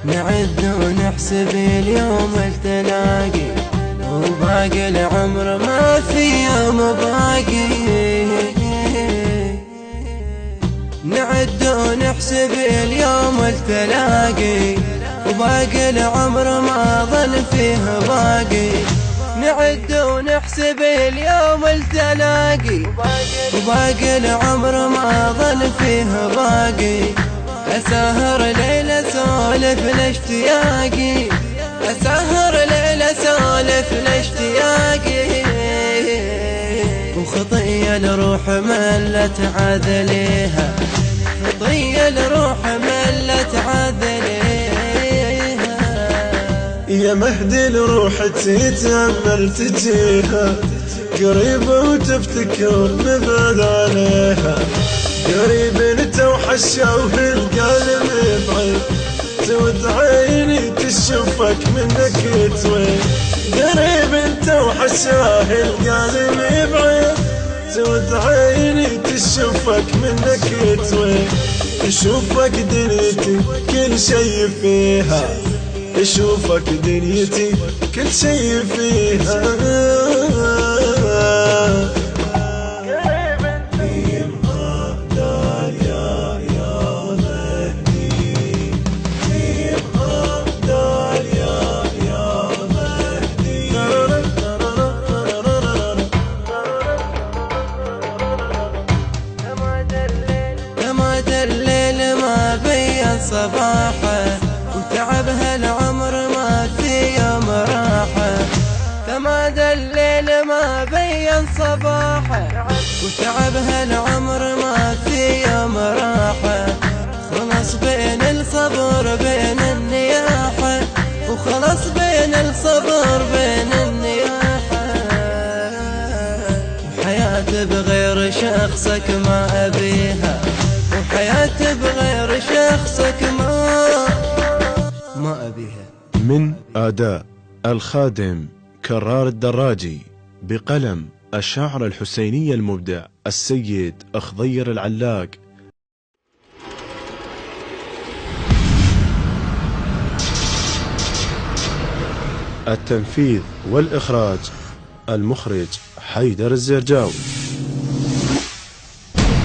نعد ونحسب اليوم التلاقي، وباقي العمر ما في يوم باقي. نعد ونحسب اليوم التلاقي، وباقي العمر ما ظل فيه باقي. نعد ونحسب اليوم التلاقي، وباقي العمر ما ظل فيه باقي. أسهر ليلة سولف لاشتياقي، أسهر ليلة سولف لاشتياقي. وخطية الروح ملت عذليها، خطية الروح ملت عذليها. يا مهدي الروح تتأمل تجيها، قريبة وتفتكر نبعد عليها. قريب توحشة القلب يبعد، تود عيني تشوفك منك توين. قريب توحشة القلب يبعد، تود عيني تشوفك منك توين. اشوفك دنيتي كل شي فيها، اشوفك دنيتي كل شي فيها. صباحه وتعب هالعمر ما في يوم راحه. ثماد الليل ما بين صباحه، وتعب هالعمر ما في يوم راحه. خلص بين الصبر بين النياحه، وخلص بين الصبر بين النياحه. وحياتي بغير شخصك ما أبيها، وحياتي بغير شخصك ما أبيها. من أداء الخادم كرار الدراجي، بقلم الشاعر الحسيني المبدع السيد أخضير العلاق. التنفيذ والإخراج المخرج حيدر الزرجاوي.